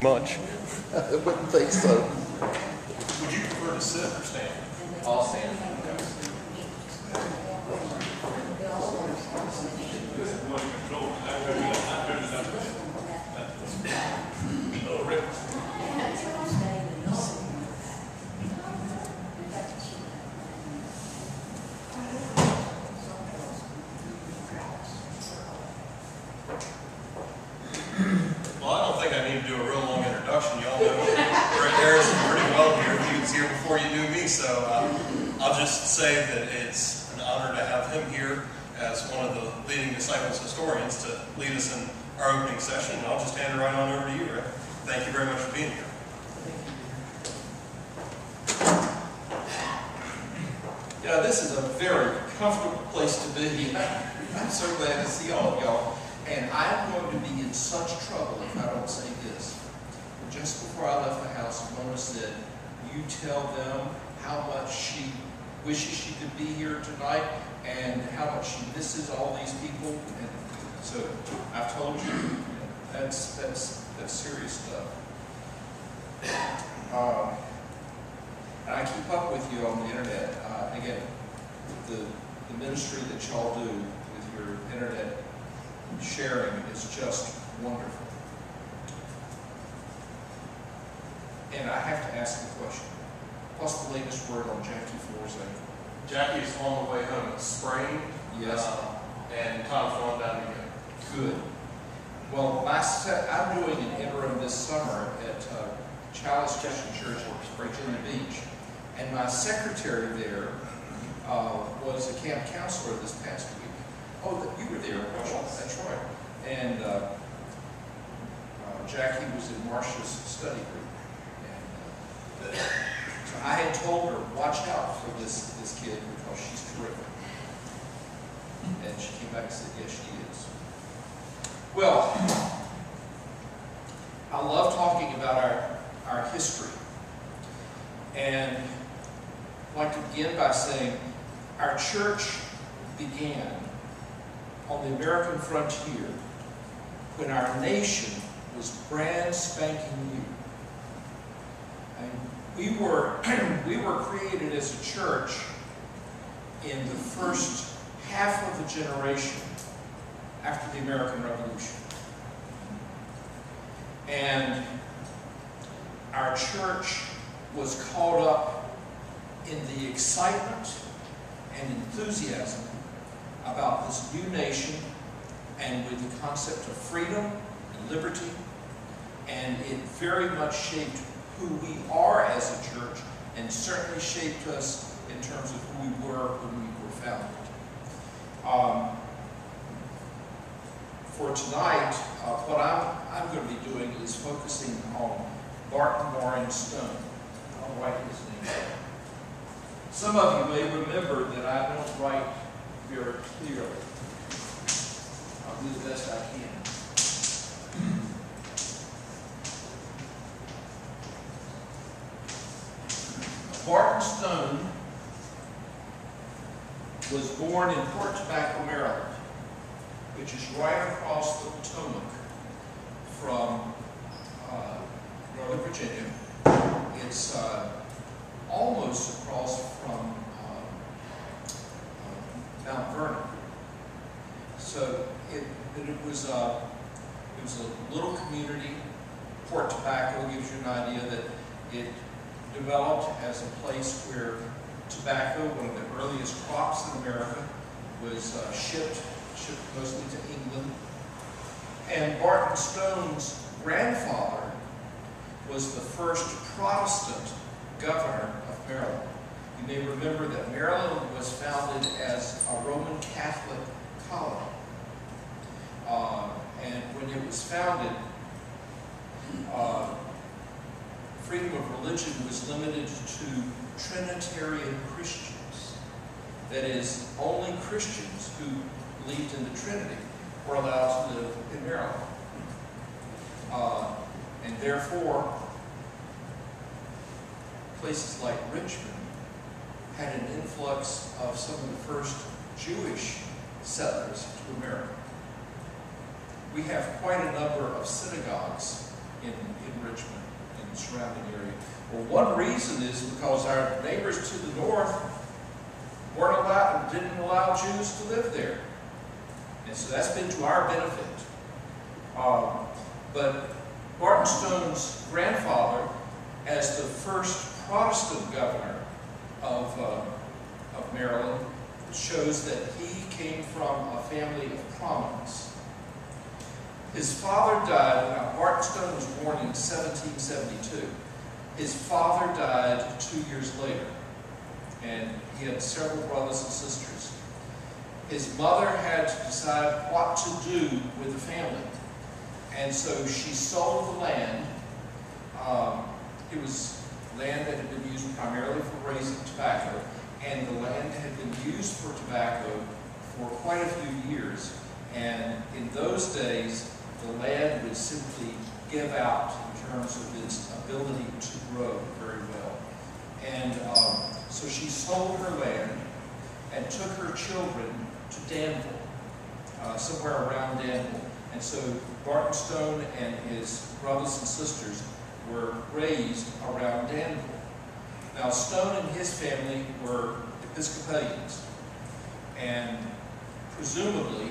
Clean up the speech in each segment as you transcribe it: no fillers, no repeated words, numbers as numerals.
Much. I wouldn't think so. Would you prefer to sit or stand? I'll stand. Well, I don't think I need to do a real long introduction. Y'all know Rick Harrison pretty well here. He was here before you knew me, so I'll just say that it's an honor to have him here as one of the leading disciples historians to lead us in our opening session. And I'll just hand it right on over to you, Rick. Thank you very much for being here. Yeah, this is a very comfortable place to be. I'm so glad to see all of y'all. And I'm going to be in such trouble if I don't say this. Just before I left the house, Mona said, you tell them how much she wishes she could be here tonight and how much she misses all these people. And so I've told you, that's serious stuff. And I keep up with you on the internet. Again, the ministry that y'all do with your internet sharing is just wonderful. And I have to ask a question. What's the latest word on Jackie Ford's ankle? Jackie is on the way home. It's sprained. Yes. And Tom's going down to go. Good. Well, I'm doing an interim this summer at Chalice Christian Church in Virginia Beach. And my secretary there was a camp counselor this past week. Oh, you were there, that's right. And Jackie was in Marcia's study group. And so I had told her, watch out for this kid because she's terrific. And she came back and said, yes, she is. Well, I love talking about our history. And I'd like to begin by saying our church began on the American frontier when our nation was brand spanking new. And we were created as a church in the first half of the generation after the American Revolution. And our church was caught up in the excitement and enthusiasm about this new nation and with the concept of freedom and liberty, and it very much shaped who we are as a church and certainly shaped us in terms of who we were when we were founded. For tonight, what I'm going to be doing is focusing on Barton Stone. I'll write his name down. Some of you may remember that I don't write very clearly. I'll do the best I can. Barton Stone was born in Port Tobacco, Maryland, which is right across the Potomac from Northern Virginia. It's almost across from Mount Vernon. So it was a little community. Port Tobacco gives you an idea that it developed as a place where tobacco, one of the earliest crops in America, was shipped mostly to England. And Barton Stone's grandfather was the first Protestant governor of Maryland. You may remember that Maryland was founded as a Roman Catholic colony. And when it was founded, freedom of religion was limited to Trinitarian Christians. That is, only Christians who believed in the Trinity were allowed to live in Maryland. And therefore, places like Richmond had an influx of some of the first Jewish settlers to America. We have quite a number of synagogues in Richmond and the surrounding area. Well, one reason is because our neighbors to the north didn't allow Jews to live there. And so that's been to our benefit. But Barton Stone's grandfather, as the first Protestant governor of Maryland, shows that he came from a family of prominence. His father died. Now, Barton Stone was born in 1772. His father died 2 years later, and he had several brothers and sisters. His mother had to decide what to do with the family, and so she sold the land. It was land that had been used primarily for raising tobacco, and the land had been used for tobacco for quite a few years. And in those days, the land would simply give out in terms of its ability to grow very well. And so she sold her land and took her children to Danville, somewhere around Danville. And so Barton Stone and his brothers and sisters were raised around Danville. Now, Stone and his family were Episcopalians, and presumably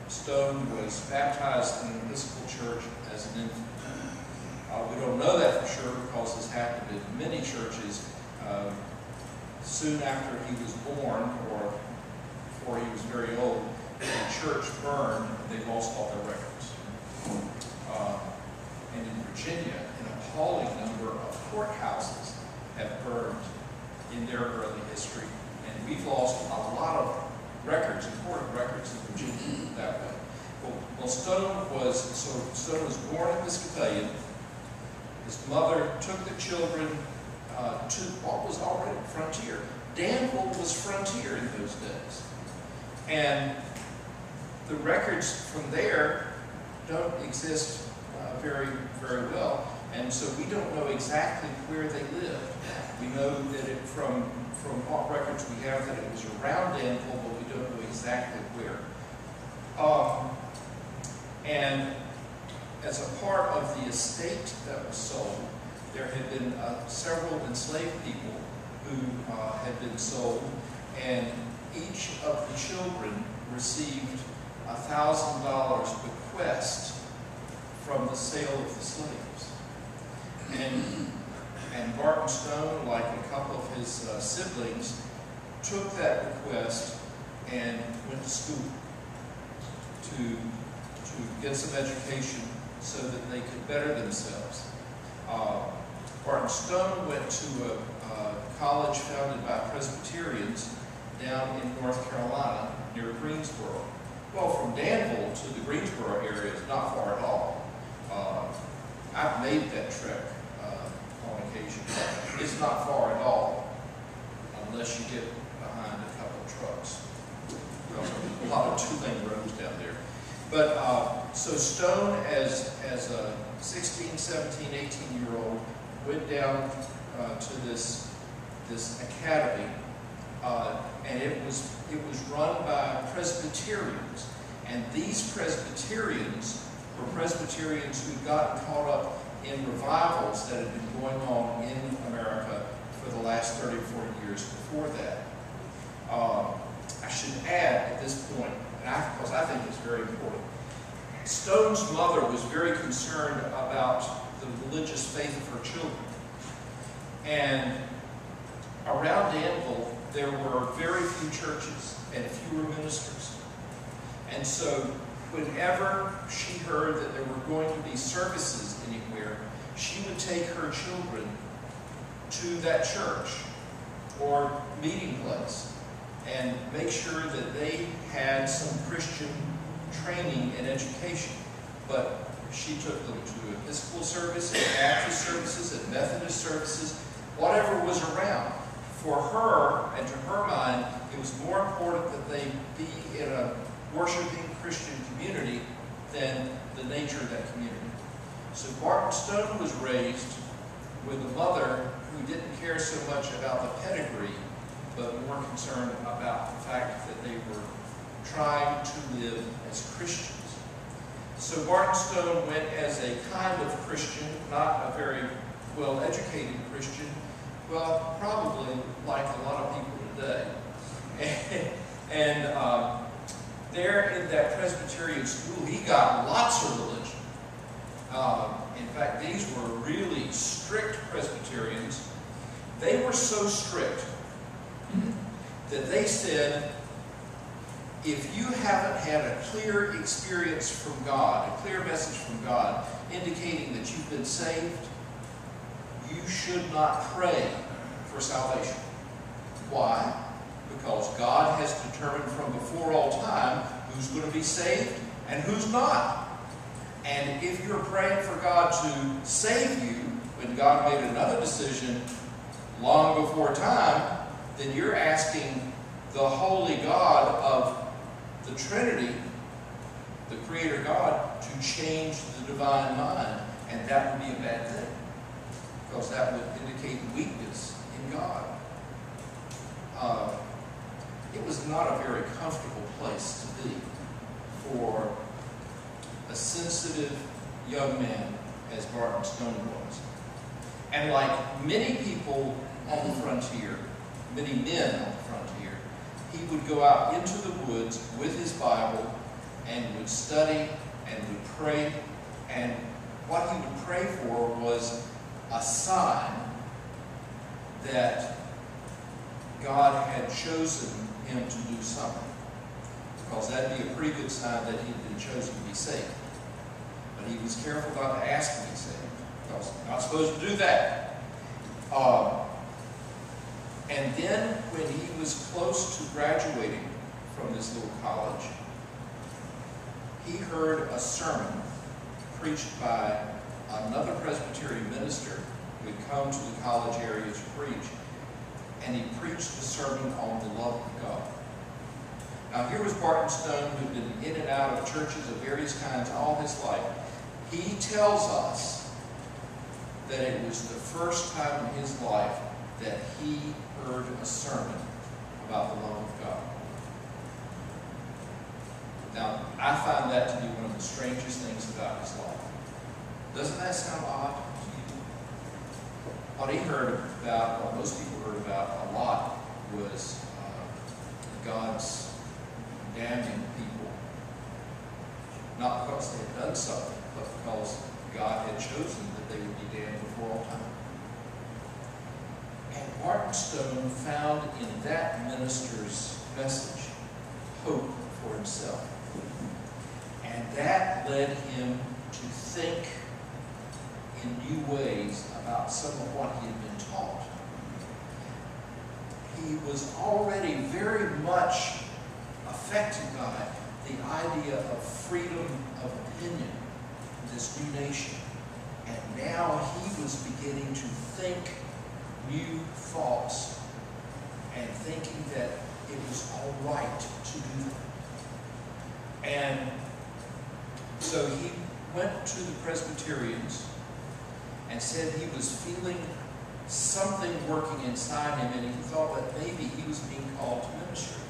Stone was baptized in an Episcopal church as an infant. We don't know that for sure because this happened in many churches soon after he was born or before he was very old. The church burned, and they lost all their records. And in Virginia, an appalling number of courthouses have burned in their early history. And we've lost a lot of records, important records in Virginia that way. Well, Stone was born Episcopalian. His mother took the children to what was already frontier. Danville was frontier in those days. And the records from there don't exist very, very well. And so we don't know exactly where they lived. We know that from what records we have that it was around Danville, but we don't know exactly where. And as a part of the estate that was sold, there had been several enslaved people who had been sold, and each of the children received $1,000 bequest from the sale of the slaves. And Barton Stone, like a couple of his siblings, took that bequest and went to school to get some education so that they could better themselves. Barton Stone went to a college founded by Presbyterians down in North Carolina near Greensboro. Well, from Danville to the Greensboro area is not far at all. I've made that trek on occasion. It's not far at all, unless you get behind a couple of trucks. There's a lot of two-lane roads down there. But so Stone, as a 16, 17, 18-year-old, went down to this academy, and it was run by Presbyterians. And these Presbyterians were Presbyterians who'd gotten caught up in revivals that had been going on in America for the last 30 or 40 years before that. I should add at this point, because I think it's very important, Stone's mother was very concerned about the religious faith of her children. And around Danville, there were very few churches and fewer ministers. And so whenever she heard that there were going to be services anywhere, she would take her children to that church or meeting place and make sure that they had some Christian training and education. But she took them to Episcopal service, and Baptist services, and Methodist services, whatever was around. For her, and to her mind, it was more important that they be in a worshiping Christian community than the nature of that community. So Barton Stone was raised with a mother who didn't care so much about the pedigree, but more concerned about the fact that they were trying to live as Christians. So Barton Stone went as a kind of Christian, not a very well-educated Christian, well, probably like a lot of people today. And there in that Presbyterian school, he got lots of religion. In fact, these were really strict Presbyterians. They were so strict that they said, if you haven't had a clear experience from God, a clear message from God, indicating that you've been saved, you should not pray for salvation. Why? Because God has determined from before all time who's going to be saved and who's not. And if you're praying for God to save you, when God made another decision long before time, then you're asking the holy God of the Trinity, the Creator God, to change the divine mind. And that would be a bad thing, because that would indicate weakness in God. It was not a very comfortable place to be for a sensitive young man as Barton Stone was. And like many people on the frontier, many men on the frontier, he would go out into the woods with his Bible and would study and would pray. And what he would pray for was a sign that God had chosen him to do something. Because that'd be a pretty good sign that he'd been chosen to be saved. But he was careful not to ask to be saved, because he's not supposed to do that. And then when he was close to graduating from this little college, he heard a sermon preached by another Presbyterian minister who had come to the college area to preach. And he preached a sermon on the love of God. Now here was Barton Stone, who had been in and out of churches of various kinds all his life. He tells us that it was the first time in his life that he heard a sermon about the love of God. Now, I find that to be one of the strangest things about his life. Doesn't that sound odd to you? What he heard about, what most people heard about a lot, was God's damning people. Not because they had done something, but because God had chosen that they would be damned before all time. And Barton Stone found in that minister's message hope for himself. And that led him to think in new ways about some of what he had been taught. He was already very much affected by the idea of freedom of opinion in this new nation. And now he was beginning to think new thoughts and thinking that it was all right to do them. And so he went to the Presbyterians and said he was feeling something working inside him, and he thought that maybe he was being called to ministry.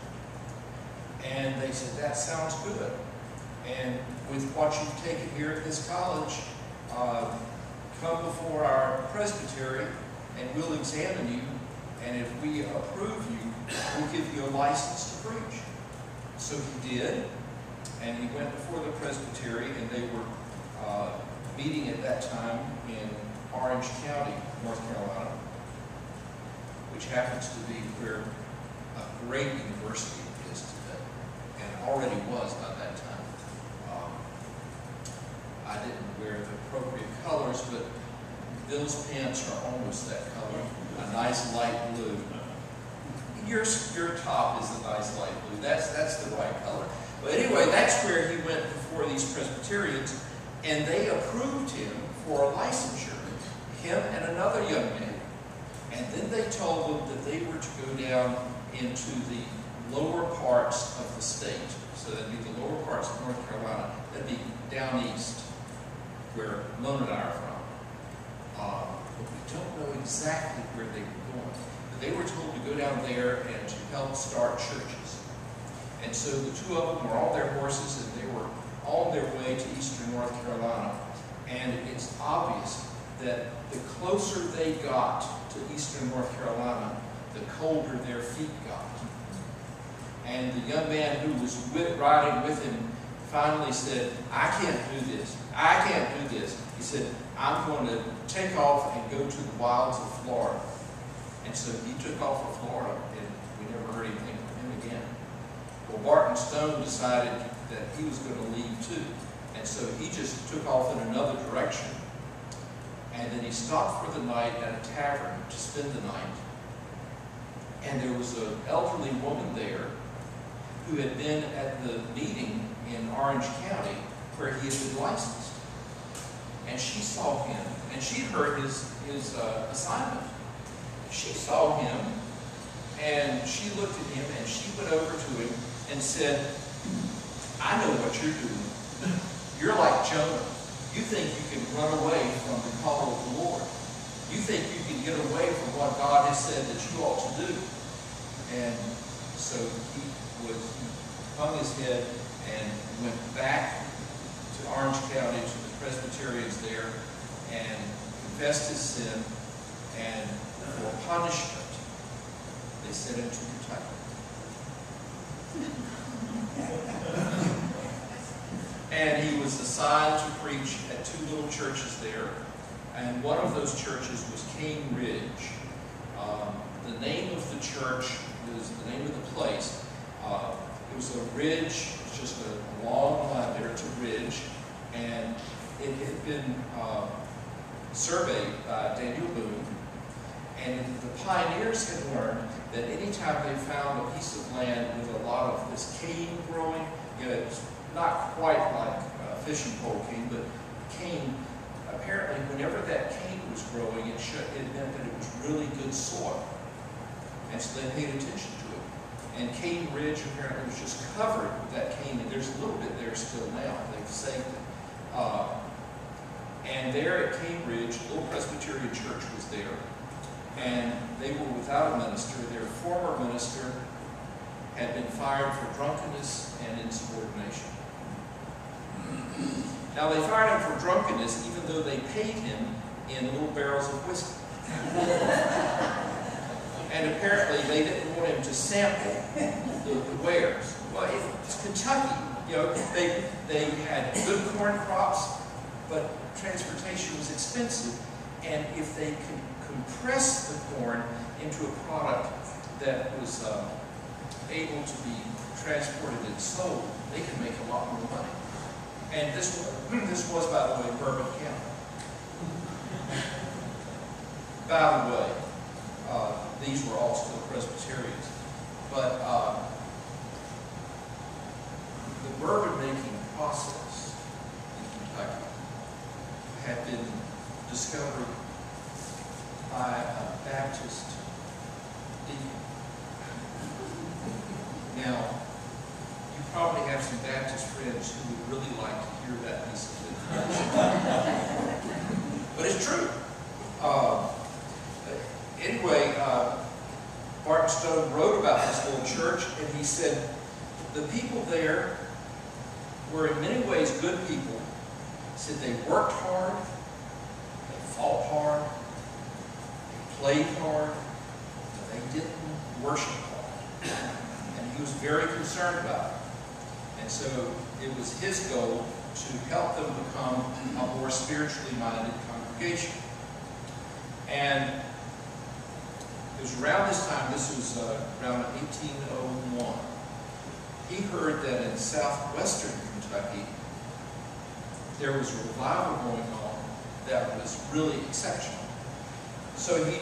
And they said, that sounds good. And with what you've taken here at this college, come before our presbytery and we'll examine you, and if we approve you, we'll give you a license to preach. So he did, and he went before the presbytery, and they were meeting at that time in Orange County, North Carolina, which happens to be where a great university is today, and already was by that time. I didn't wear the appropriate colors, but Bill's pants are almost that color, a nice light blue. Your top is a nice light blue. That's the right color. But anyway, that's where he went before these Presbyterians, and they approved him for a licensure, him and another young man. And then they told them that they were to go down into the lower parts of the state. So that'd be the lower parts of North Carolina. That'd be down east, where Lone and I are from. But we don't know exactly where they were going. But they were told to go down there and to help start churches. And so the two of them were on their horses, and they were on their way to eastern North Carolina. And it's obvious that the closer they got to eastern North Carolina, the colder their feet got. And the young man who was riding with him finally said, "I can't do this. I can't do this." He said, "I'm going to take off and go to the wilds of Florida." And so he took off for Florida, and we never heard anything from him again. Well, Barton Stone decided that he was going to leave too. And so he just took off in another direction. And then he stopped for the night at a tavern to spend the night. And there was an elderly woman there who had been at the meeting in Orange County where he had been licensed. And she saw him, and she heard his assignment. She saw him, and she looked at him, and she went over to him and said, "I know what you're doing. You're like Jonah. You think you can run away from the call of the Lord. You think you can get away from what God has said that you ought to do." And so he hung his head and went back to Orange County, to the Presbyterians there, and confessed his sin, and for punishment, they sent him to Kentucky. And he was assigned to preach at two little churches there, and one of those churches was Cane Ridge. The name of the church was the name of the place. It was a ridge, it's just a long line there, it's a ridge, and it had been surveyed by Daniel Boone, and the pioneers had learned that anytime they found a piece of land with a lot of this cane growing, it's not quite like fishing pole cane, but cane, apparently whenever that cane was growing, it meant that it was really good soil. And so they paid attention to it. And Cane Ridge apparently was just covered with that cane, and there's a little bit there still now. They've saved it. And there at Cane Ridge, a little Presbyterian church was there, and they were without a minister. Their former minister had been fired for drunkenness and insubordination. Now they fired him for drunkenness, even though they paid him in little barrels of whiskey. And apparently they didn't want him to sample the wares. Well, it's Kentucky. You know, they had good corn crops, but transportation was expensive. And if they could compress the corn into a product that was able to be transported and sold, they could make a lot more money. And this was, by the way, Bourbon County. By the way, these were all still Presbyterians. But the bourbon-making process in Kentucky had been discovered by a Baptist deacon. Now, you probably have some Baptist friends who would really like to hear that piece of information. But it's true. Anyway, Barton Stone wrote about this little church, and he said, the people there were in many ways good people. He said they worked hard, they fought hard, they played hard, but they didn't worship hard. And he was very concerned about it. And so it was his goal to help them become a more spiritually minded congregation. And it was around this time, this was around 1801, he heard that in southwestern Kentucky there was a revival going on that was really exceptional. So he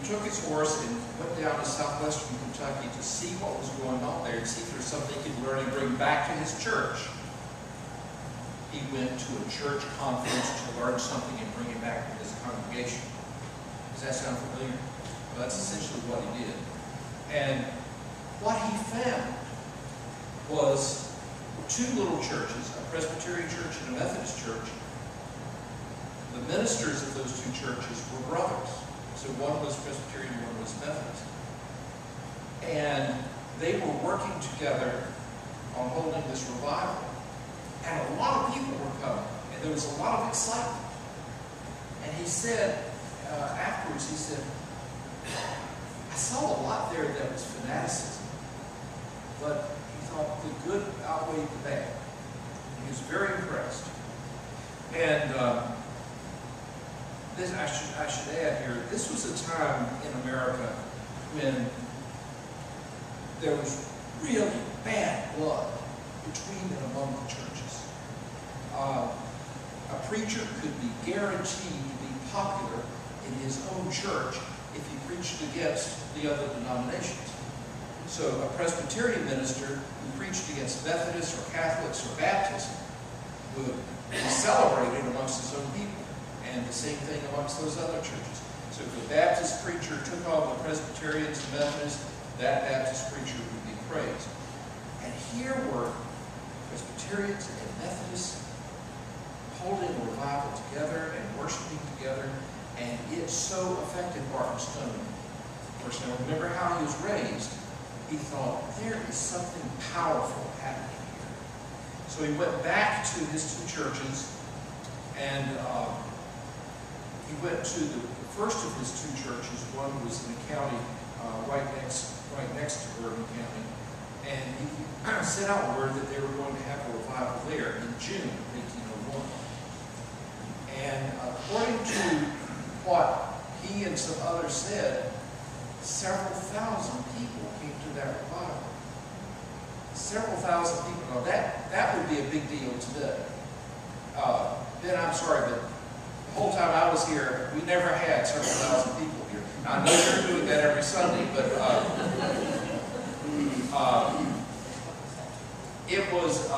took his horse and went down to southwestern Kentucky to see what was going on there and see if there's something he could learn and bring back to his church. He went to a church conference to learn something and bring it back to his congregation. Does that sound familiar? Well, that's essentially what he did. And what he found was two little churches, a Presbyterian church and a Methodist church. The ministers of those two churches were brothers. So one was Presbyterian, one was Methodist. And they were working together on holding this revival. And a lot of people were coming, and there was a lot of excitement. And he said, afterwards, he said, I saw a lot there that was fanaticism, but he thought the good outweighed the bad. He was very impressed. And this, I should add here, this was a time in America when there was really bad blood between and among the churches. A preacher could be guaranteed to be popular in his own church if he preached against the other denominations. So a Presbyterian minister who preached against Methodists or Catholics or Baptists would be celebrated amongst his own people, and the same thing amongst those other churches. So if a Baptist preacher took on the Presbyterians and Methodists, that Baptist preacher would be praised. And here were Presbyterians and Methodists holding a revival together and worshiping together, and it so affected Barton Stone. Of course, now remember how he was raised. He thought, there is something powerful happening here. So he went back to his two churches, and he went to the first of his two churches. One was in the county right next to Barton County, and he sent out word that they were going to have a revival there in June of 1801. And according to what he and some others said, several thousand people came to that revival. Several thousand people. Now that would be a big deal today. Ben, I'm sorry, but the whole time I was here, we never had several thousand people here. Now, I know you're doing that every Sunday, but it was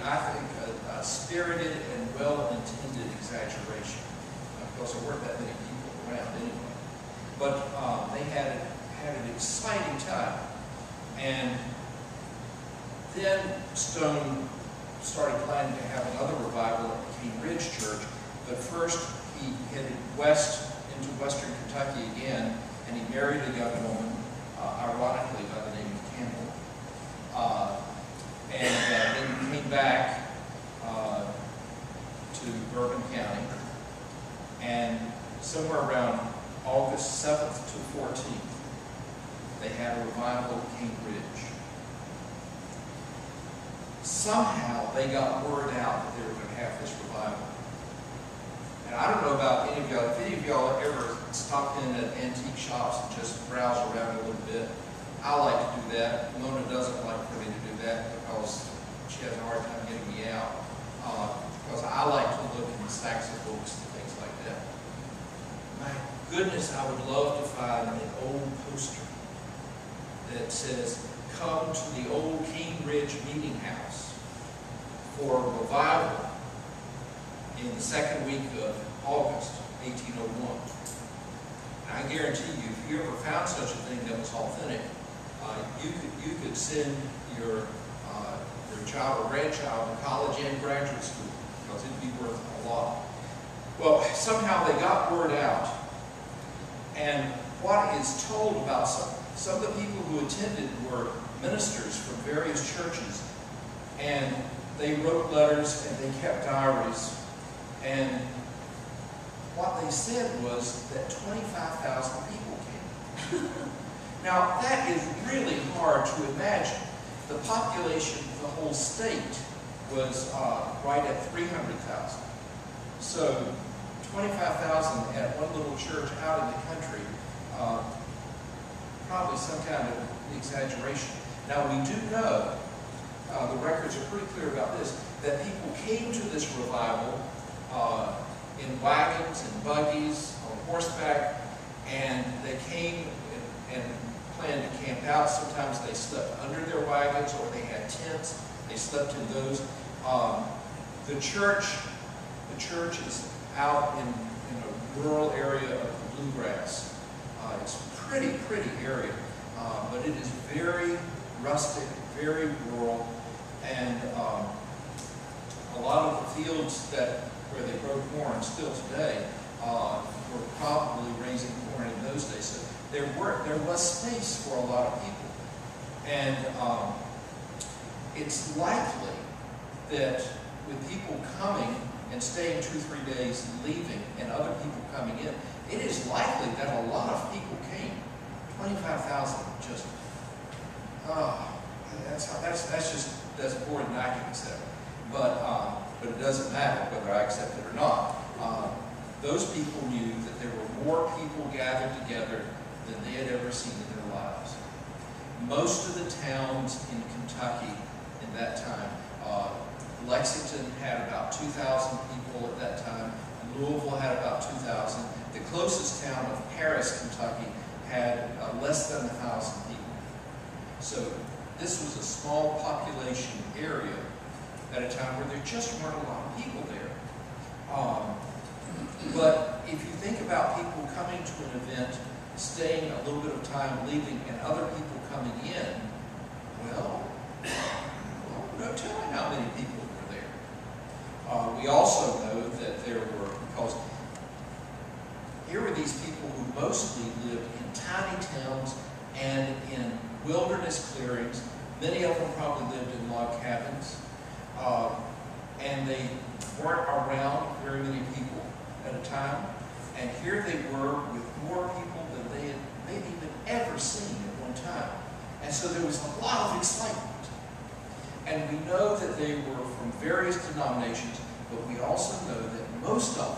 I think a spirited and well-intended exaggeration, because there weren't that many people around anyway. But they had an exciting time. And then Stone started planning to have another revival at the King Ridge Church, but first he headed west into western Kentucky again, and he married a young woman, ironically by the name of Campbell, and then came back to Bourbon County, and somewhere around August 7th to 14th, they had a revival at King Ridge. Somehow they got word out that they were going to have this revival. And I don't know about any of y'all, if any of y'all ever stopped in at antique shops and just browse around a little bit. I like to do that. Mona doesn't like for me to do that because she has a hard time getting me out. Because I like to look in the stacks of books and things like that. My goodness, I would love to find an old poster that says, "Come to the old King Ridge Meeting House for a revival in the second week of August, 1801. And I guarantee you, if you ever found such a thing that was authentic, you could send your child or grandchild to college and graduate school, because it'd be worth a lot. Well, somehow they got word out, and what is told about some of the people who attended were ministers from various churches, and they wrote letters and they kept diaries, and what they said was that 25,000 people came. Now, that is really hard to imagine. The population of the whole state was right at 300,000. So 25,000 at one little church out in the country, probably some kind of exaggeration. Now, we do know, the records are pretty clear about this, that people came to this revival in wagons and buggies, on horseback, and they came and planned to camp out. Sometimes they slept under their wagons, or they had tents. They slept in those. The church is out in a rural area of the bluegrass. It's a pretty area, but it is very rustic, very rural, and a lot of the fields where they grow corn still today were probably raising corn in those days. So there was space for a lot of people, and it's likely that with people coming and staying 2-3 days and leaving, and other people coming in, it is likely that a lot of people came. 25,000 just, that's more than I can accept. But it doesn't matter whether I accept it or not. Those people knew that there were more people gathered together than they had ever seen in their lives. Most of the towns in Kentucky in that time, Lexington had about 2,000 people at that time. Louisville had about 2,000. The closest town of Paris, Kentucky, had less than 1,000 people. So this was a small population area at a time where there just weren't a lot of people there. But if you think about people coming to an event, staying a little bit of time, leaving, and other people coming in, well, no telling how many people were there. We also know that there were, because here were these people who mostly lived in tiny towns and in wilderness clearings. Many of them probably lived in log cabins. And they weren't around very many people at a time. And here they were with more people than they had maybe even ever seen at one time. And so there was a lot of excitement. And we know that they were from various denominations, but we also know that most of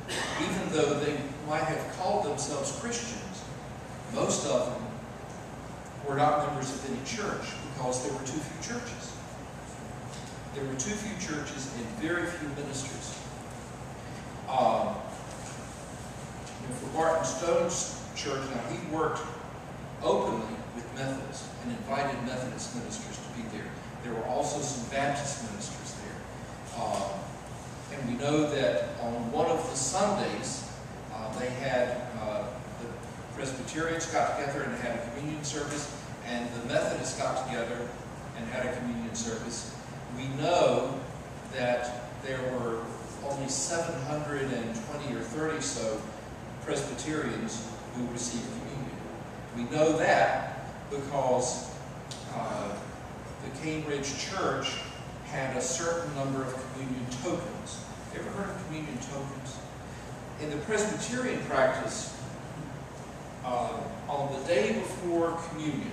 them, even though they might have called themselves Christians, most of them were not members of any church because there were too few churches. There were too few churches and very few ministers. For Barton Stone's church, now he worked openly with Methodists and invited Methodist ministers to be there. There were also some Baptist ministers there. And we know that on one of the Sundays, they had the Presbyterians got together and had a communion service, and the Methodists got together and had a communion service. We know that there were only 720 or 30 so Presbyterians who received communion. We know that because the Cambridge Church had a certain number of communion tokens. You ever heard of communion tokens? In the Presbyterian practice, on the day before communion,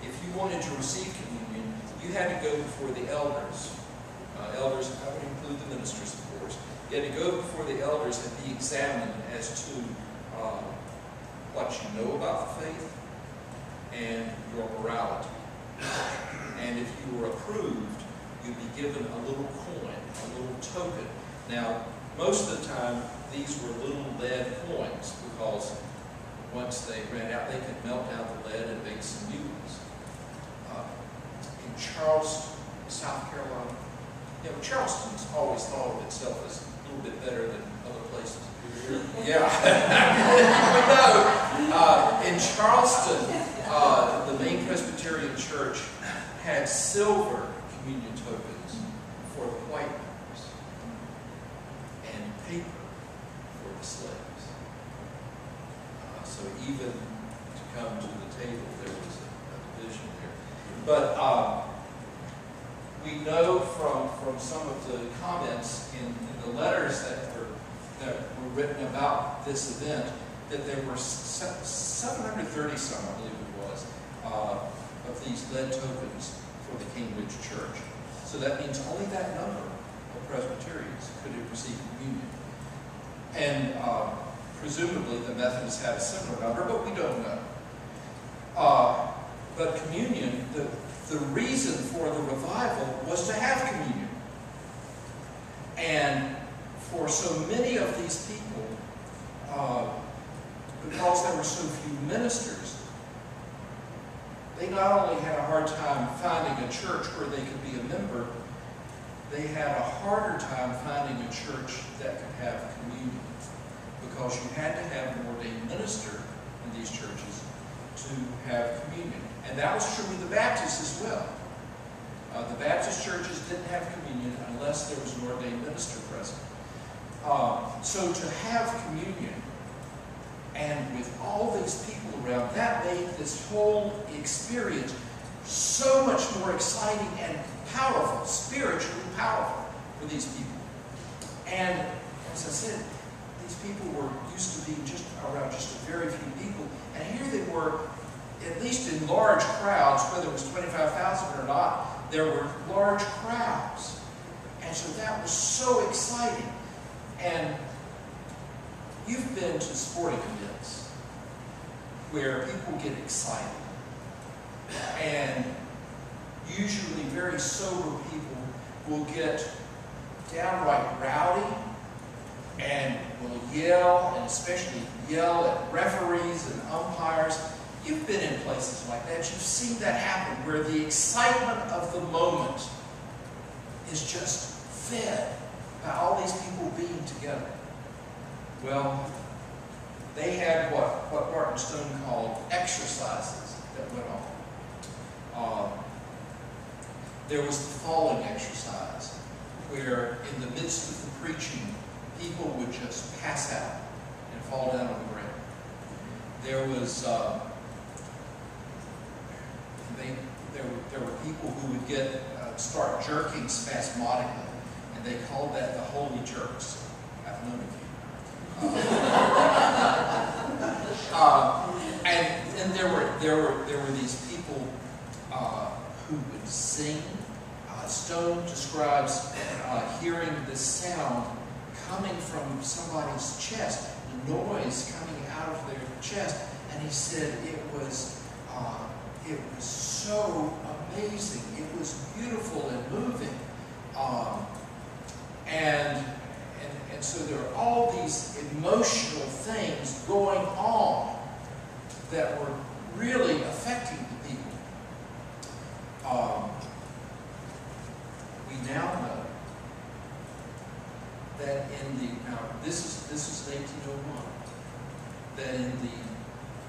if you wanted to receive communion, you had to go before the elders. Elders, I would include the ministers, of course. You had to go before the elders and be examined as to what you know about the faith and your morality. And if you were approved, you'd be given a little coin, a little token. Now, most of the time, these were little lead coins because once they ran out, they could melt down the lead and make some new ones. In Charleston, South Carolina, Charleston's always thought of itself as a little bit better than other places. Yeah. We know. In Charleston, the main Presbyterian church had silver communion tokens for the white members and paper for the slaves. So even to come to the table, there was a division there. But we know from some of the comments in the letters that were written about this event that there were 730 some, I believe it was, of these lead tokens for the Cambridge Church. So that means only that number of Presbyterians could have received communion. And presumably the Methodists had a similar number, but we don't know. But communion, the reason for the revival was to have communion. And for so many of these people, because there were so few ministers, they not only had a hard time finding a church where they could be a member, they had a harder time finding a church that could have communion. Because you had to have an ordained minister in these churches to have communion. And that was true with the Baptists as well. The Baptist churches didn't have communion unless there was an ordained minister present. So to have communion, and with all these people around, that made this whole experience so much more exciting and powerful, spiritually powerful for these people. And as I said, these people were used to being just around just a very few people, and here they were, at least in large crowds, whether it was 25,000 or not, there were large crowds. And so that was so exciting. And you've been to sporting events where people get excited. And usually very sober people will get downright rowdy and will yell, and especially yell at referees and umpires. You've been in places like that. You've seen that happen, where the excitement of the moment is just fed by all these people being together. Well, they had what Barton Stone called exercises that went on. There was the falling exercise, where in the midst of the preaching, people would just pass out and fall down on the ground. There was there were people who would start jerking spasmodically, and they called that the holy jerks. I've known a few. And there were these people who would sing. Stone describes hearing this sound coming from somebody's chest, the noise coming out of their chest, and he said it was so amazing. It was beautiful and moving, and so there are all these emotional things going on that were really affecting the people. We now know that this is 1801, that in the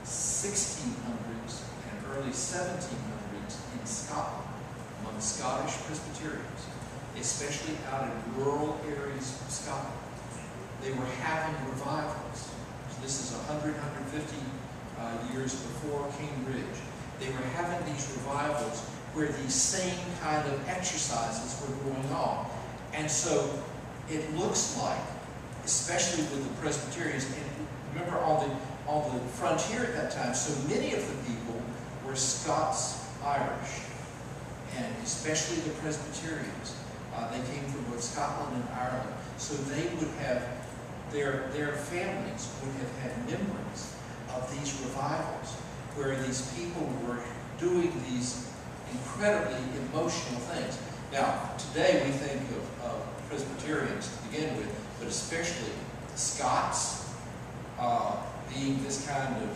1600s and early 1700s in Scotland, among Scottish Presbyterians, especially out in rural areas of Scotland, they were having revivals. So this is 100, 150 years before King Ridge. They were having these revivals where these same kind of exercises were going on. And so it looks like, especially with the Presbyterians, and remember on the frontier at that time, so many of the people were Scots-Irish, and especially the Presbyterians. They came from both Scotland and Ireland. So they would have, their families would have had memories of these revivals, where these people were doing these incredibly emotional things. Now, today we think of Presbyterians to begin with, but especially the Scots being this kind of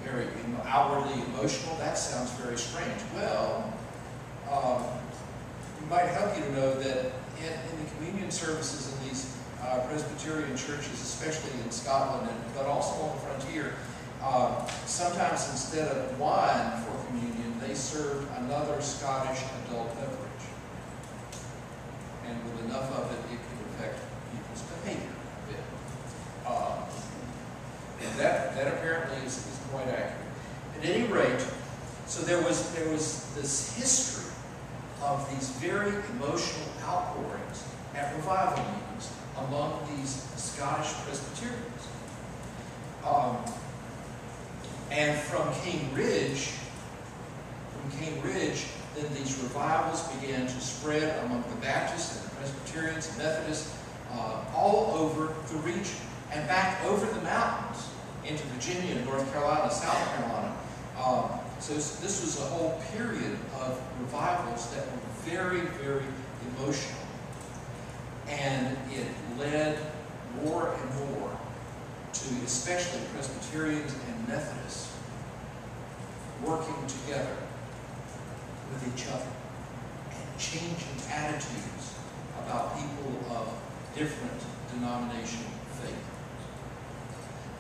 very outwardly emotional. That sounds very strange. Well, it might help you to know that in the communion services in these Presbyterian churches, especially in Scotland, but also on the frontier, sometimes instead of wine for communion, they served another Scottish adult beverage. And with enough of it, it could affect people's behavior a bit. And that apparently is quite accurate. At any rate, so there was this history of these very emotional outpourings at revival meetings among these Scottish Presbyterians. And from King Ridge, then these revivals began to spread among the Baptists and the Presbyterians and Methodists all over the region and back over the mountains into Virginia, North Carolina, South Carolina. So this was a whole period of revivals that were very, very emotional. And it led more and more to especially Presbyterians and Methodists working together with each other and changing attitudes about people of different denominational faith.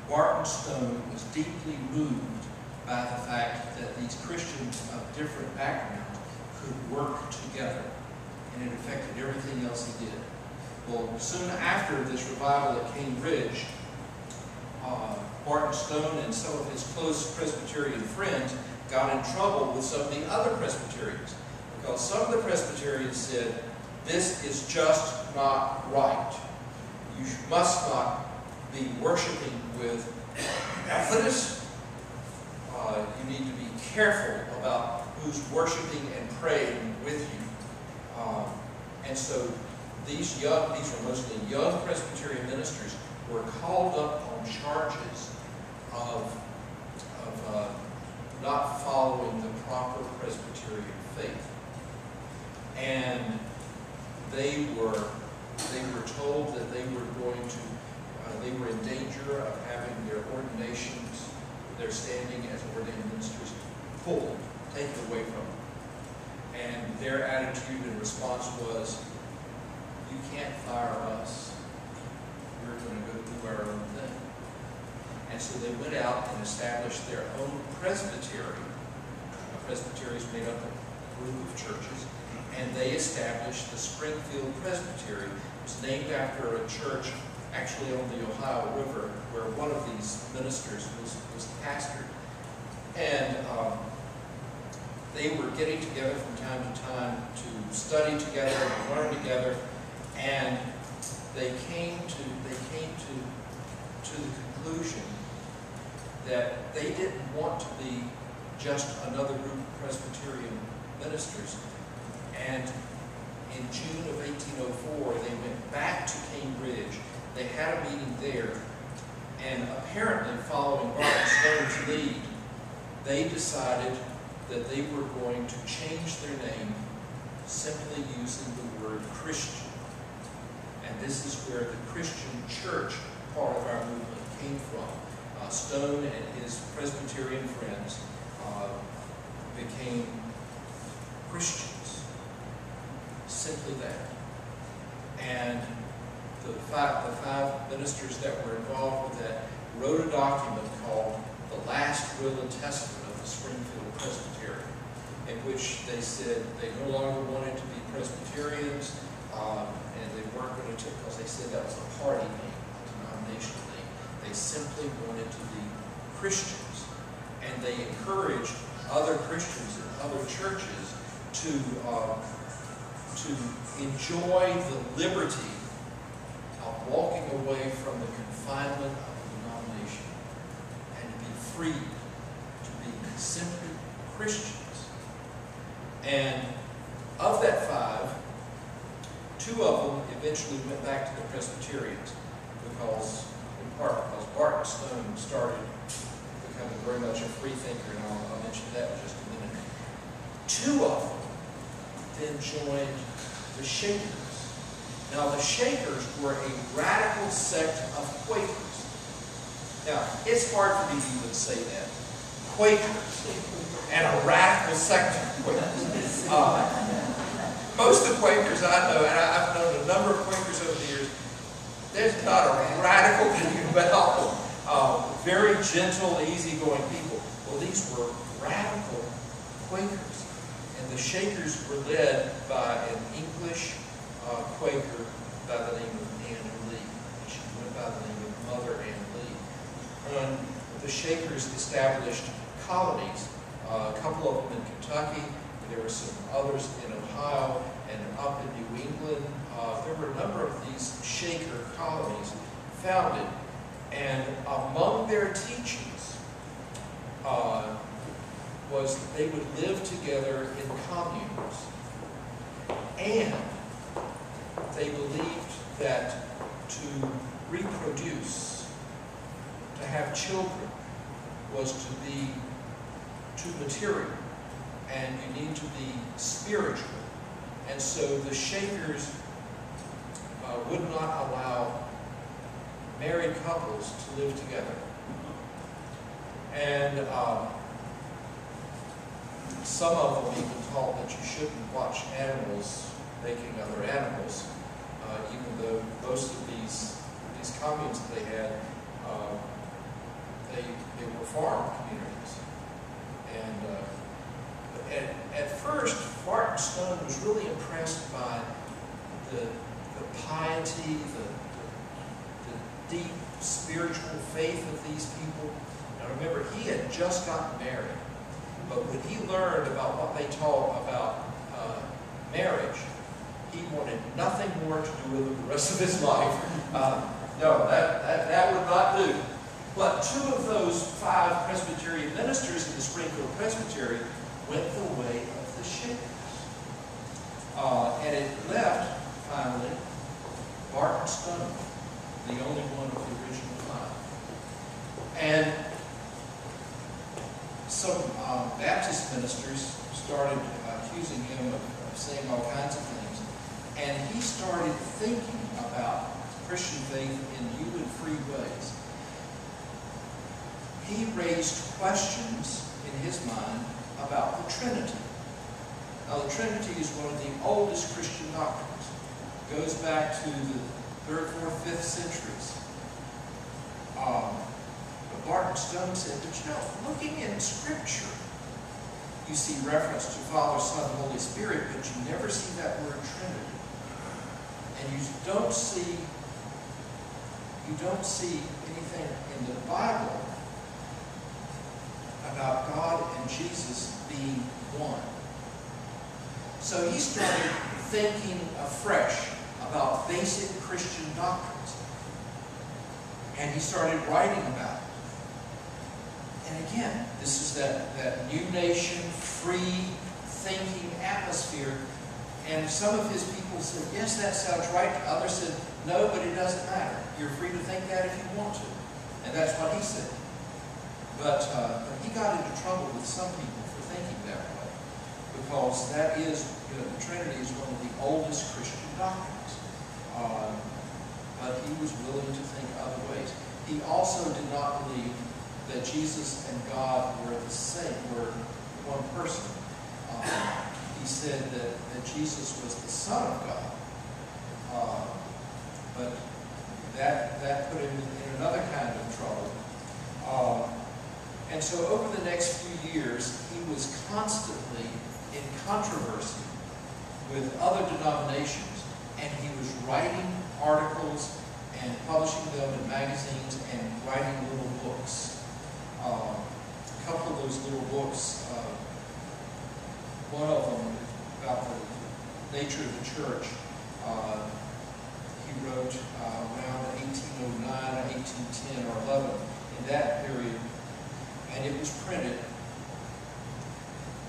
Barton Stone was deeply moved by the fact that these Christians of different backgrounds could work together, and it affected everything else he did. Well, soon after this revival at King Ridge, Barton Stone and some of his close Presbyterian friends got in trouble with some of the other Presbyterians, because some of the Presbyterians said, this is just not right. You must not be worshiping with Methodists. You need to be careful about who's worshiping and praying with you. And so these were mostly young Presbyterian ministers, were called up on charges of not following the proper Presbyterian faith. And they were told that they were going to, they were in danger of having their ordinations, their standing as ordained ministers, pulled, taken away from them. And their attitude and response was, you can't fire us. We're going to go do our own thing. And so they went out and established their own presbytery. A presbytery is made up of a group of churches. And they established the Springfield Presbytery. It was named after a church actually on the Ohio River where one of these ministers was pastored. And they were getting together from time to time to study together and learn together. And they came to the conclusion that they didn't want to be just another group of Presbyterian ministers. And in June of 1804, they went back to Cambridge. They had a meeting there, and apparently, following Barton Stone's lead, they decided that they were going to change their name, simply using the word Christian. And this is where the Christian church part of our movement came from. Stone and his Presbyterian friends became Christians. Simply that. And the five ministers that were involved with that wrote a document called The Last Will and Testament of the Springfield Presbytery, in which they said they no longer wanted to be Presbyterians, and they weren't going to, because they said that was a party name, a denominational name. They simply wanted to be Christians. And they encouraged other Christians in other churches to enjoy the liberty of walking away from the confinement of the denomination and to be free to be simply Christians. And of that five, two of them eventually went back to the Presbyterians because Barton Stone started becoming very much a free thinker, and I'll mention that in just a minute. Two of them then joined the Shakers. Now, the Shakers were a radical sect of Quakers. Now, it's hard for me to even say that. Quakers and a radical sect of Quakers. Most of the Quakers I know, and I've known a number of Quakers over the years, there's not a radical thing about them. Very gentle, easygoing people. Well, these were radical Quakers. And the Shakers were led by an English Quaker by the name of Anne Lee. She went by the name of Mother Anne Lee. And the Shakers established colonies, a couple of them in Kentucky. There were some others in Ohio and up in New England. There were a number of these Shaker colonies founded. And among their teachings was that they would live together in communes. And they believed that to reproduce, to have children, was to be too material. And you need to be spiritual. And so the Shakers would not allow married couples to live together. And some of them even taught that you shouldn't watch animals making other animals, even though most of these communes that they had, they were farm communities. And at first, Barton Stone was really impressed by the piety, the deep spiritual faith of these people. Now remember, he had just gotten married. But when he learned about what they taught about marriage, he wanted nothing more to do with it the rest of his life. No, that would not do. But 2 of those 5 Presbyterian ministers in the Springfield Presbytery went the way of the Shakers. And it left, finally, Barton Stone, the only one of the original 5. And some Baptist ministers started accusing him of saying all kinds of things. And he started thinking about Christian faith in new and free ways. He raised questions in his mind about the Trinity. Now, the Trinity is one of the oldest Christian doctrines. It goes back to the 3rd, 4th, 5th centuries. But Barton Stone said, but you know, looking in Scripture, you see reference to Father, Son, and Holy Spirit, but you never see that word Trinity. And you don't see anything in the Bible about God and Jesus being one. So he started thinking afresh about basic Christian doctrines. And he started writing about it. And again, this is that new nation, free thinking atmosphere. And some of his people said, yes, that sounds right. Others said, no, but it doesn't matter. You're free to think that if you want to. And that's what he said. But he got into trouble with some people for thinking that way. Because that is, the Trinity is one of the oldest Christian doctrines. But he was willing to think other ways. He also did not believe that Jesus and God were the same, were one person. He said that Jesus was the Son of God. But that put him in another kind of trouble. And so over the next few years, he was constantly in controversy with other denominations, and he was writing articles and publishing them in magazines and writing little books. A couple of those little books, one of them about the nature of the church, he wrote around 1809, 1810, or 11, in that period, and it was printed.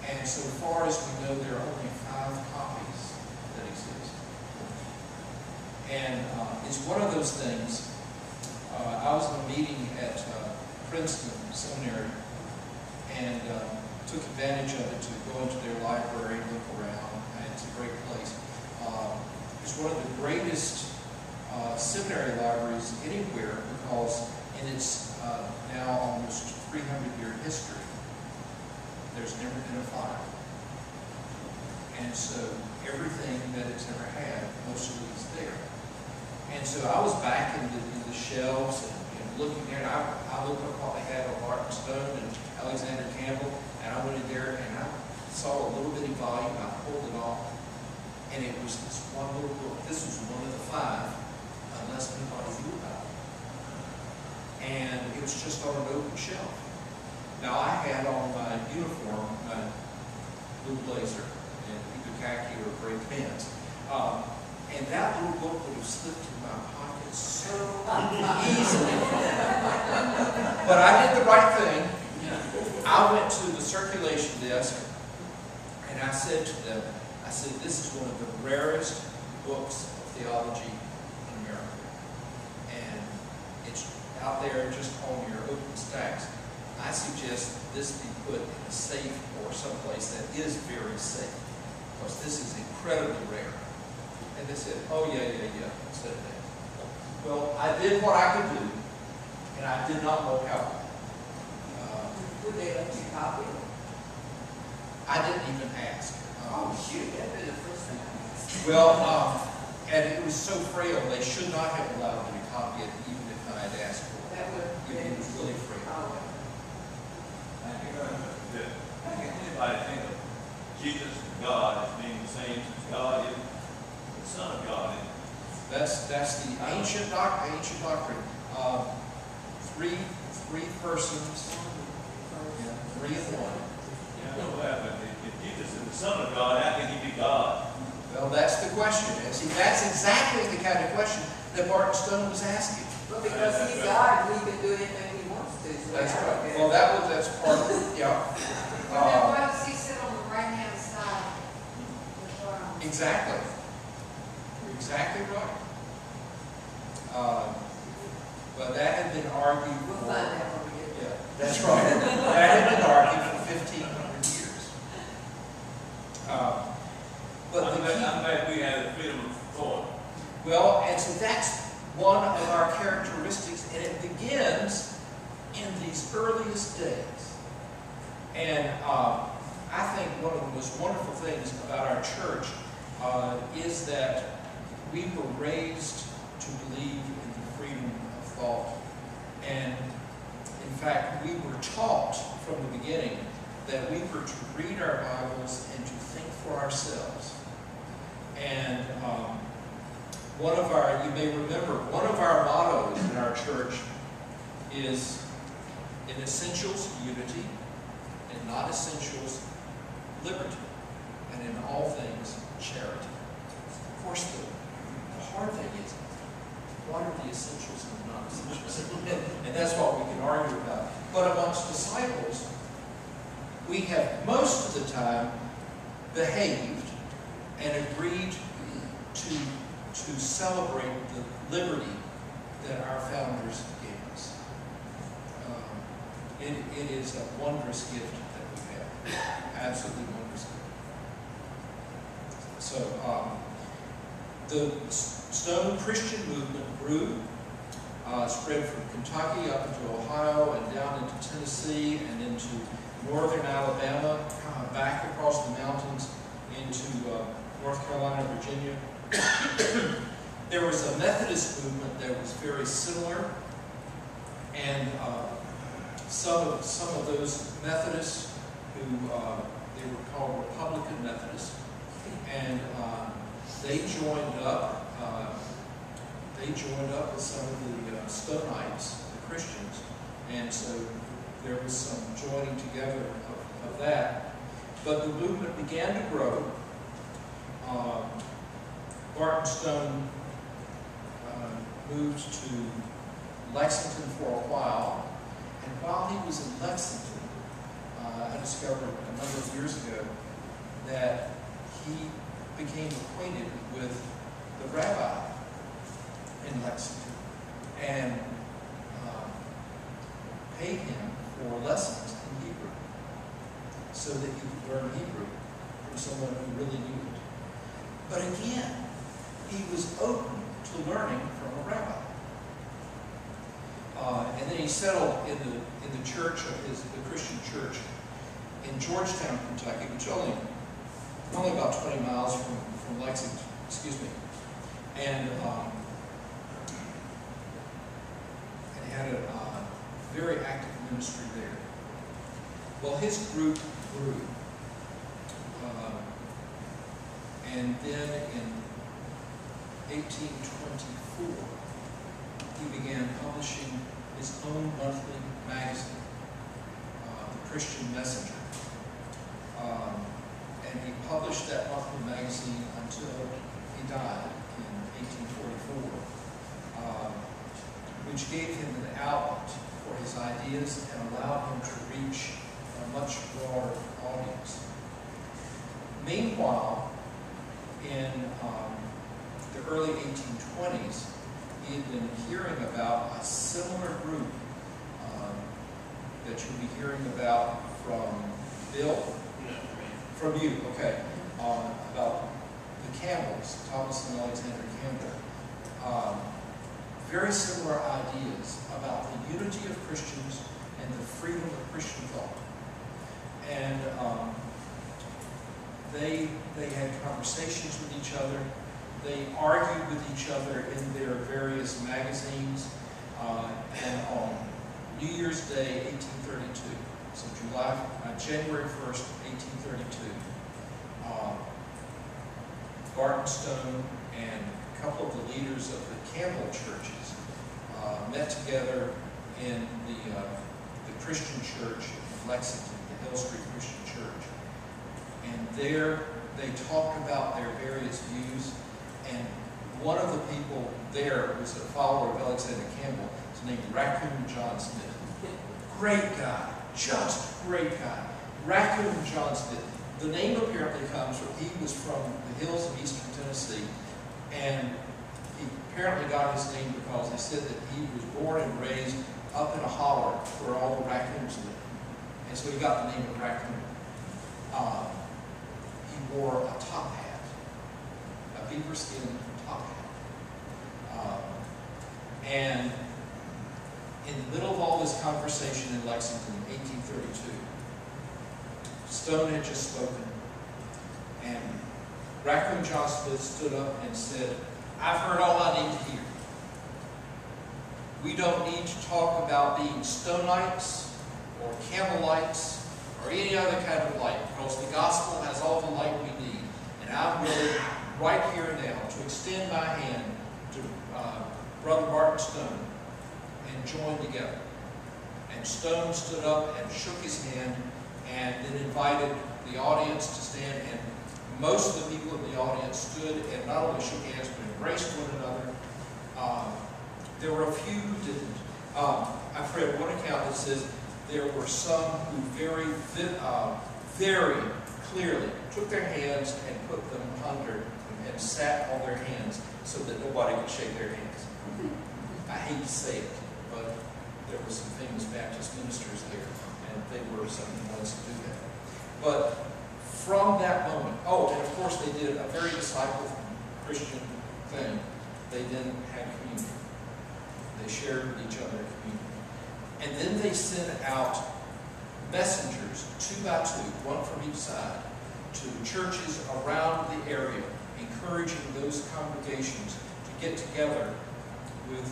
And so far as we know, there are only 5 copies that exist. And it's one of those things. I was in a meeting at Princeton Seminary and took advantage of it to go into their library and look around. And it's a great place. It's one of the greatest seminary libraries anywhere because in its now almost 300-year history, there's never been a fire. And so everything that it's ever had, most of it is there. And so I was back in the shelves and looking there, and I looked up what they had on Barton Stone and Alexander Campbell, and I went in there and I saw a little bitty volume, I pulled it off, and it was this one little book. This was one of the 5, unless anybody knew about it. And it was just on an open shelf. Now I had on my uniform, my blue blazer, and either khaki or gray pants. And that little book would have slipped in my pocket so easily. But I did the right thing. I went to the circulation desk and I said to them, I said, this is one of the rarest books of theology in America. And it's out there just on your open stacks. I suggest this be put in a safe or someplace that is very safe, because this is incredibly rare. And they said, oh yeah, said that. Well, I did what I could do, and I did not walk out. Would they let you copy it? I didn't even ask. Oh shoot, that'd be the first thing I asked. Well, and it was so frail, they should not have allowed me to copy it, even if I had asked for it. That would It was really frail. Oh, Anybody think of Jesus and God as being the same since God is the Son of God? That's the ancient doctrine. Three persons, 3 in 1. Now, what happened? If Jesus is the Son of God, how can he be God? Well, that's the question. And see, that's exactly the kind of question that Barton Stone was asking. But because he's God, he can do anything he wants to. So That's I don't right. care. Well, that's part of it, yeah. Well, then why does he sit on the right-hand side of the throne? Exactly. You're exactly right. But that had been argued We'll for, find out when we get there. yeah, that's right. That had been argued for 1,500 years. But I'm the glad, key, I'm glad we have the freedom of thought. well, and so that's one of our characteristics, and it begins in these earliest days. And I think one of the most wonderful things about our church is that we were raised to believe in the freedom of thought. And in fact, we were taught from the beginning that we were to read our Bibles and to think for ourselves. And one of our, you may remember, one of our mottos in our church is, in essentials, unity, in non-essentials, liberty, and in all things, charity. Of course, the hard thing is, what are the essentials and the non-essentials? And that's what we can argue about. But amongst disciples, we have most of the time behaved and agreed to celebrate the liberty that our founders gave us. It is a wondrous gift that we have. Absolutely wondrous gift. So, the Stone Christian movement grew, spread from Kentucky up into Ohio and down into Tennessee and into northern Alabama, back across the mountains into North Carolina, Virginia. There was a Methodist movement that was very similar, and some of those Methodists who they were called Republican Methodists, and they joined up. They joined up with some of the Stonites, the Christians, and so there was some joining together of that. But the movement began to grow. Barton Stone moved to Lexington for a while, and while he was in Lexington, I discovered a number of years ago that he became acquainted with the rabbi in Lexington and paid him for lessons in Hebrew so that he could learn Hebrew from someone who really knew it. But again, he was open to learning from a rabbi. And then he settled in the church of the Christian church in Georgetown, Kentucky, which only about 20 miles from Lexington, excuse me. And he had a very active ministry there. Well, his group grew. And then in 1824, he began publishing his own monthly magazine, The Christian Messenger. And he published that monthly magazine until he died in 1844, which gave him an outlet for his ideas and allowed him to reach a much broader audience. Meanwhile, in the early 1820s, he had been hearing about a similar group that you'll be hearing about from Bill. From you, okay. About the Campbells, Thomas and Alexander Campbell. Very similar ideas about the unity of Christians and the freedom of Christian thought. And they had conversations with each other. They argued with each other in their various magazines. And on New Year's Day, 1832, so January 1st, 1832, Barton Stone and a couple of the leaders of the Campbell churches met together in the Christian church in Lexington to Hill Street Christian Church. And there they talked about their various views, and one of the people there was a follower of Alexander Campbell. His name was Raccoon John Smith. Great guy, just great guy. Raccoon John Smith. The name apparently comes from, he was from the hills of eastern Tennessee, and he apparently got his name because they said that he was born and raised up in a holler where all the raccoons lived. And so he got the name of Raccoon. He wore a top hat, a beaver skin top hat. And in the middle of all this conversation in Lexington in 1832, Stone had just spoken, and Raccoon John Smith stood up and said, "I've heard all I need to hear. We don't need to talk about being Stonites or Campbellites or any other kind of light, because the gospel has all the light we need. And I'm willing right here and now to extend my hand to Brother Barton Stone and join together." And Stone stood up and shook his hand and then invited the audience to stand, and most of the people in the audience stood and not only shook hands but embraced one another. There were a few who didn't. I've read one account that says there were some who very clearly took their hands and put them under and sat on their hands so that nobody could shake their hands. I hate to say it, but there were some famous Baptist ministers there, and they were some of the ones to do that. But from that moment, oh, and of course they did a very disciple Christian thing. They then had communion. They shared with each other communion. And then they sent out messengers, 2 by 2, one from each side, to churches around the area, encouraging those congregations to get together with,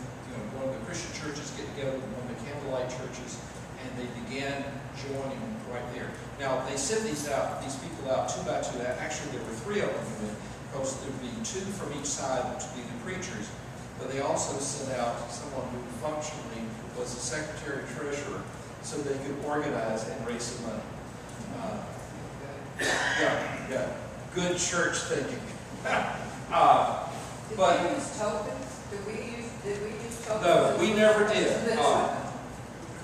one of the Christian churches get together with one of the Campbellite churches, and they began joining right there. Now, they sent these people out 2 by 2. Actually, there were 3 of them who went, because there would be 2 from each side to be the preachers, but they also sent out someone who functionally was the secretary-treasurer so they could organize and raise some money. Yeah. Good church thinking. Did we use tokens? Did we use tokens? No, we never did.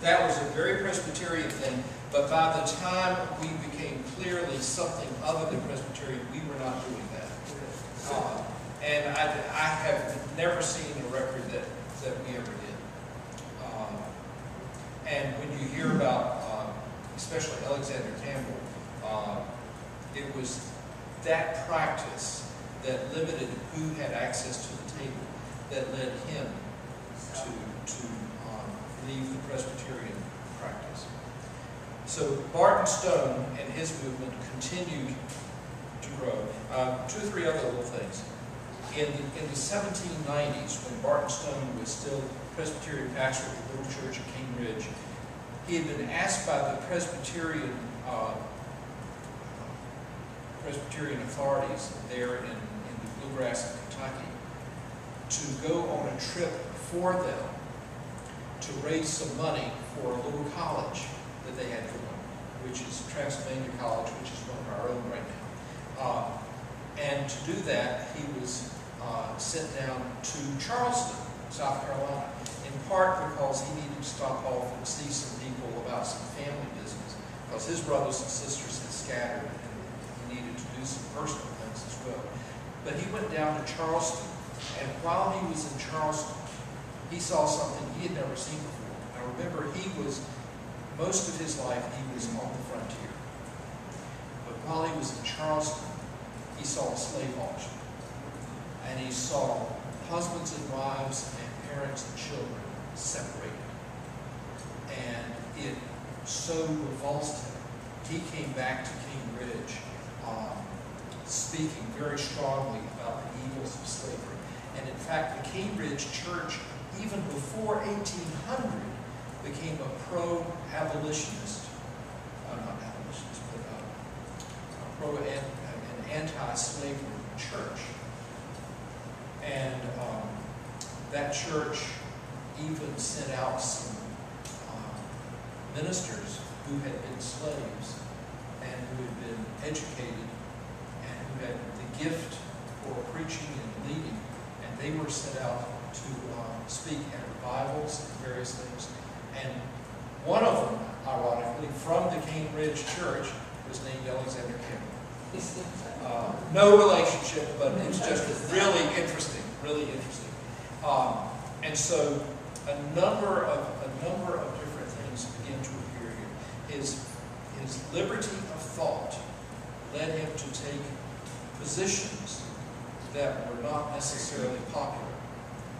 That was a very Presbyterian thing, but by the time we became clearly something other than Presbyterian, we were not doing that. And I have never seen a record that we ever did. And when you hear about, especially Alexander Campbell, it was that practice that limited who had access to the table that led him to leave the Presbyterian practice. So Barton Stone and his movement continued to grow. 2 or 3 other little things. In the 1790s, when Barton Stone was still Presbyterian pastor of the little church at King Ridge, he had been asked by the Presbyterian authorities there in the bluegrass of Kentucky to go on a trip for them to raise some money for a little college that they had going, which is Transylvania College, which is one of our own right now. And to do that, he was sent down to Charleston, South Carolina, in part because he needed to stop off and see some people about some family business, because his brothers and sisters had scattered, and he needed to do some personal things as well. But he went down to Charleston, and while he was in Charleston, he saw something he had never seen before. Now remember, most of his life, he was on the frontier. But while he was in Charleston, he saw a slave auction. And he saw husbands and wives and parents and children separated. And it so revulsed him. He came back to King Ridge speaking very strongly about the evils of slavery. And in fact, the King Ridge Church, even before 1800, became a pro-abolitionist, not abolitionist, but an anti-slavery church. And that church even sent out some ministers who had been slaves and who had been educated and who had the gift for preaching and leading, and they were sent out to speak at revivals and various things. And one of them, ironically, from the Cane Ridge Church, was named Alexander Campbell. No relationship, but it's just really interesting, really interesting. And so a number of different things begin to appear here. His liberty of thought led him to take positions that were not necessarily popular,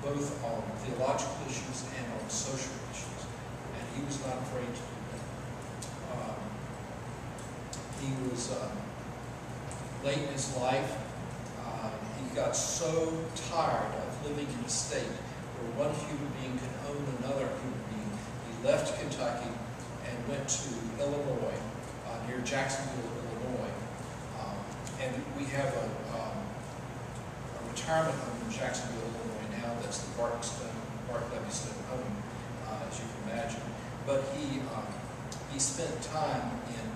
both on theological issues and on social issues. And he was not afraid to do that. He was late in his life. He got so tired of living in a state where one human being can own another human being. He left Kentucky and went to Illinois, near Jacksonville, Illinois. And we have a retirement home in Jacksonville, Illinois now. That's the Barton W. Stone home, as you can imagine. But he spent time in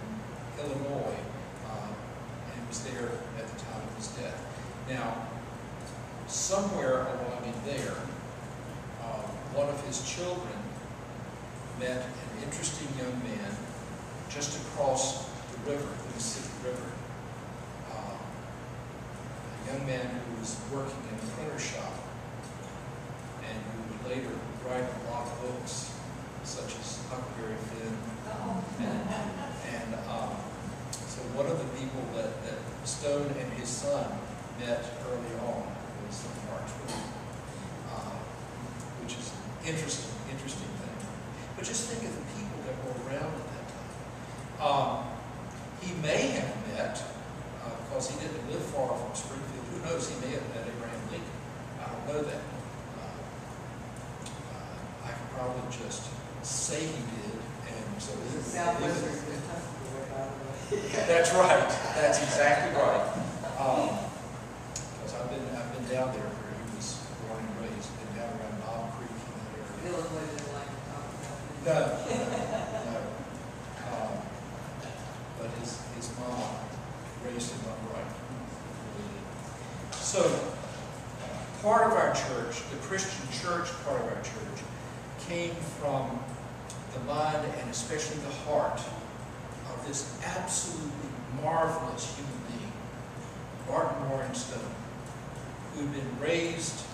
Illinois and was there at the time of his death. Now, somewhere along in there, one of his children met an interesting young man just across the river, the Mississippi River. A young man who was working in a printer shop and who would later write a lot of books, such as Huckleberry Finn. And so one of the people that Stone and his son met early on was Mark Twain, which is an interesting thing. But just think of the people that were around at that time. He may have met, because he didn't live far from Springfield, who knows, he may have met Abraham Lincoln. I don't know that. I could probably just say he did, and so Southwestern Kentucky, by the way. That's right. That's exactly right. Because I've been down there where he was born and raised. Been down around Knob Creek in that area. Illinois didn't like to talk about it. No. But his mom raised him upright. So, part of our church, the Christian church part of our church, came from the mind and especially the heart of this absolutely marvelous human being, Barton Stone, who had been raised,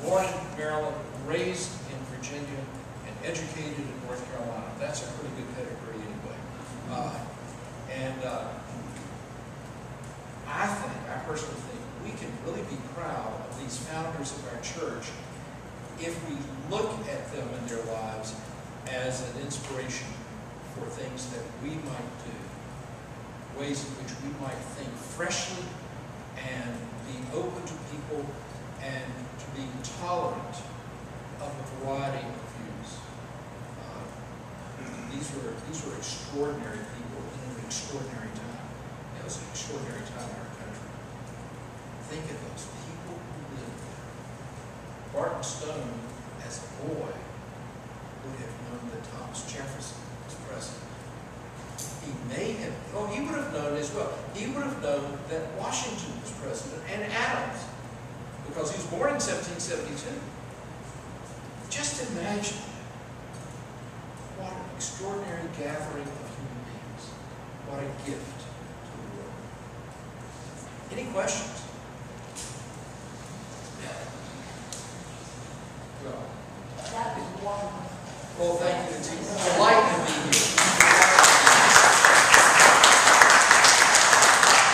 born in Maryland, raised in Virginia, and educated in North Carolina. That's a pretty good pedigree anyway. I personally think, we can really be proud of these founders of our church if we look at them in their lives as an inspiration for things that we might do, ways in which we might think freshly and be open to people and to be tolerant of a variety of views. These were extraordinary people in an extraordinary time. It was an extraordinary time in our country. Think of those people who lived there. Barton Stone, as a boy, would have known that Thomas Jefferson was president. He would have known as well. He would have known that Washington was president and Adams, because he was born in 1772. Just imagine what an extraordinary gathering of human beings. What a gift to the world. Any questions? That was wonderful. Well, thank you. It's a delight to be here.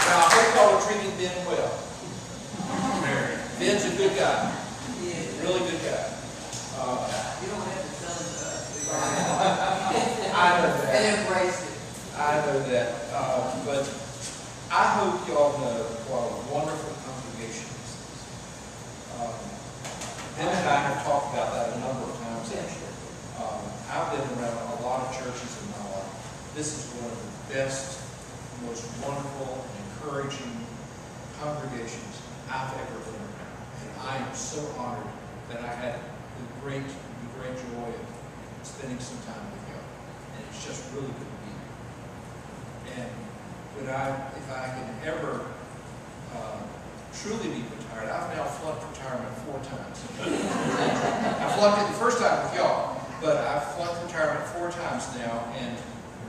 Now, I hope y'all are treating Ben well. Ben's a good guy. Yeah. Really good guy. You don't have to tell it to us. I know that. And embrace it. I know that. But I hope y'all know what a wonderful congregation this is. Ben and I have talked about that a number of times, actually. I've been around a lot of churches in my life. This is one of the best, most wonderful, and encouraging congregations I've ever been around. And I am so honored that I had the great joy of spending some time with you. And it's just really good to be here. And if I can ever truly be retired, I've now flunked retirement 4 times. I flunked it the first time with y'all, but I've flunked retirement 4 times now, and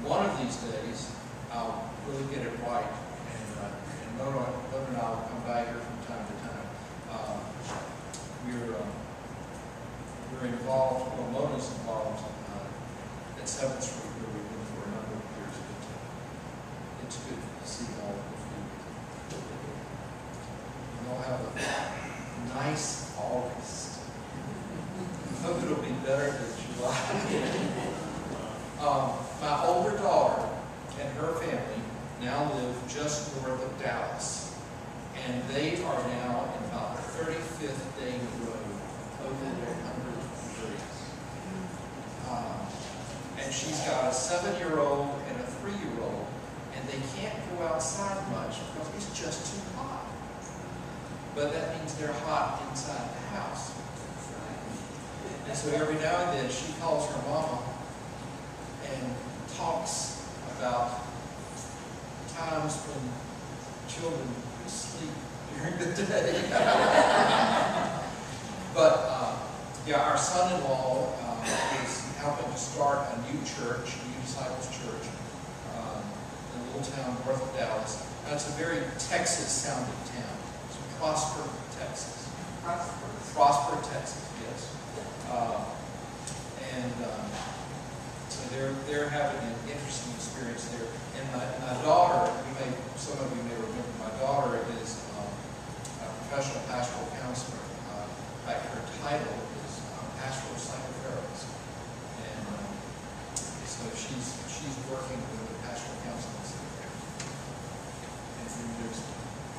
one of these days, I'll really get it right, and Mona and I will come back here from time to time. We're involved, well, Mona's involved at 7th Street, where we've been for a number of years, but it's good to see all of you. We'll have a nice August. I hope it'll be better than July. My older daughter and her family now live just north of Dallas, and they are now in about the 35th Day Road, over their 100th degrees. And she's got a 7-year-old and a 3-year-old, and they can't go outside much because it's just too hot. But that means they're hot inside the house. And so every now and then she calls her mama and talks about times when children sleep during the day. But yeah, our son-in-law is helping to start a new church, a new disciples church, in a little town north of Dallas. Now, it's a very Texas-sounding town. It's Prosper, Texas. Prosper, Texas, yes. So they're having an interesting experience there. And my daughter, some of you may remember, my daughter is a professional pastoral counselor. In fact, her title is pastoral psychotherapist. And so she's working with the pastoral counseling center. And then there's a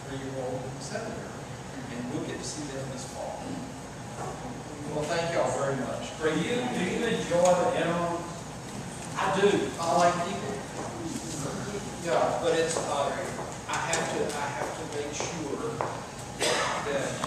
3-year-old and a 7-year-old. And we'll get to see them this fall. Well, thank y'all very much. Do you enjoy the interim? I do. I like people. Yeah, but it's I have to make sure that